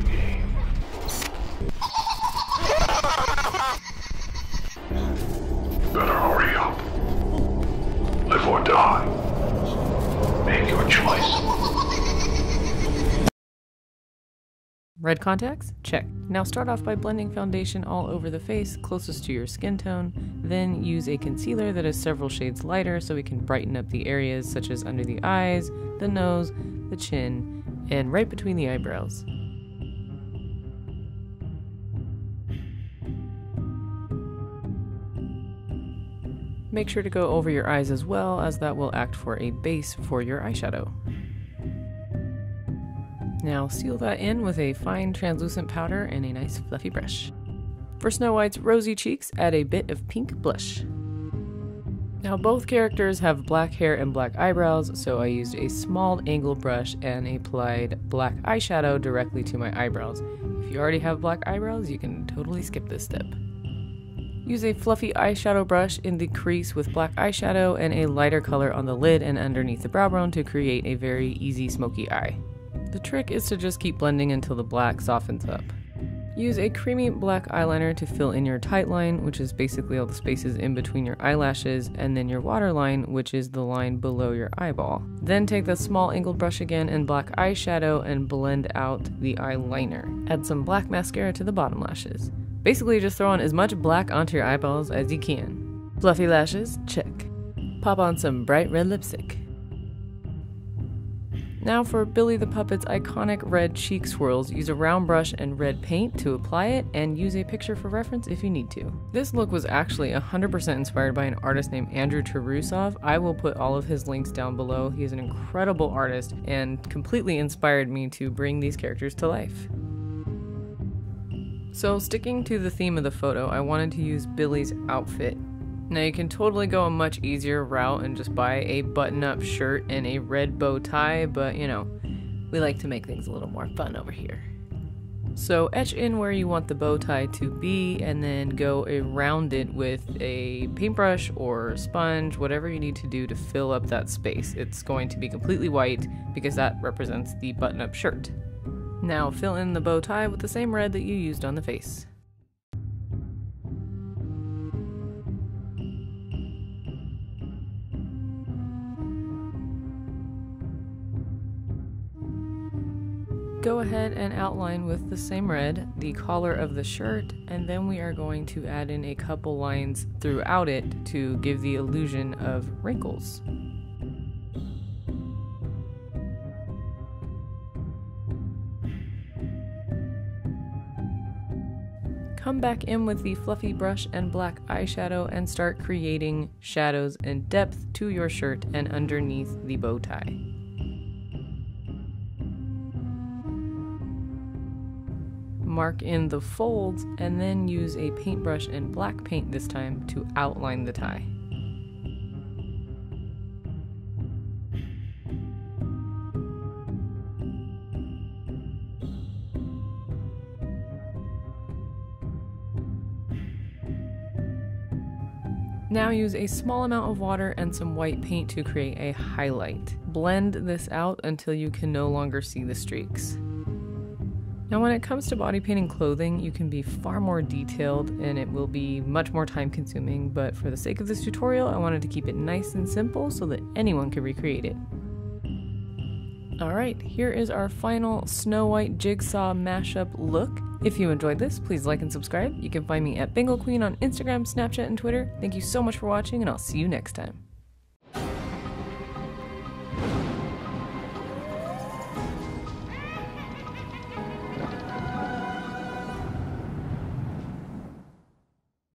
game. Better hurry up. Live or die. Make your choice. Red contacts? Check. Now start off by blending foundation all over the face closest to your skin tone, then use a concealer that is several shades lighter so we can brighten up the areas such as under the eyes, the nose, the chin, and right between the eyebrows. Make sure to go over your eyes as well, as that will act for a base for your eyeshadow. Now seal that in with a fine translucent powder and a nice fluffy brush. For Snow White's rosy cheeks, add a bit of pink blush. Now both characters have black hair and black eyebrows, so I used a small angle brush and applied black eyeshadow directly to my eyebrows. If you already have black eyebrows, you can totally skip this step. Use a fluffy eyeshadow brush in the crease with black eyeshadow and a lighter color on the lid and underneath the brow bone to create a very easy smoky eye. The trick is to just keep blending until the black softens up. Use a creamy black eyeliner to fill in your tight line, which is basically all the spaces in between your eyelashes, and then your waterline, which is the line below your eyeball. Then take the small angled brush again and black eyeshadow and blend out the eyeliner. Add some black mascara to the bottom lashes. Basically just throw on as much black onto your eyeballs as you can. Fluffy lashes? Check. Pop on some bright red lipstick. Now for Billy the Puppet's iconic red cheek swirls, use a round brush and red paint to apply it, and use a picture for reference if you need to. This look was actually 100% inspired by an artist named Andrew Tarusov. I will put all of his links down below. He is an incredible artist and completely inspired me to bring these characters to life. So sticking to the theme of the photo, I wanted to use Billy's outfit. Now you can totally go a much easier route and just buy a button-up shirt and a red bow tie, but you know, we like to make things a little more fun over here. So etch in where you want the bow tie to be and then go around it with a paintbrush or sponge, whatever you need to do to fill up that space. It's going to be completely white because that represents the button-up shirt. Now fill in the bow tie with the same red that you used on the face. Go ahead and outline with the same red the collar of the shirt, and then we are going to add in a couple lines throughout it to give the illusion of wrinkles. Come back in with the fluffy brush and black eyeshadow and start creating shadows and depth to your shirt and underneath the bow tie. Mark in the folds and then use a paintbrush and black paint this time to outline the tie. Now use a small amount of water and some white paint to create a highlight. Blend this out until you can no longer see the streaks. Now when it comes to body painting clothing, you can be far more detailed and it will be much more time consuming, but for the sake of this tutorial, I wanted to keep it nice and simple so that anyone could recreate it. Alright, here is our final Snow White Jigsaw mashup look. If you enjoyed this, please like and subscribe. You can find me at Bengal Queen on Instagram, Snapchat, and Twitter. Thank you so much for watching, and I'll see you next time.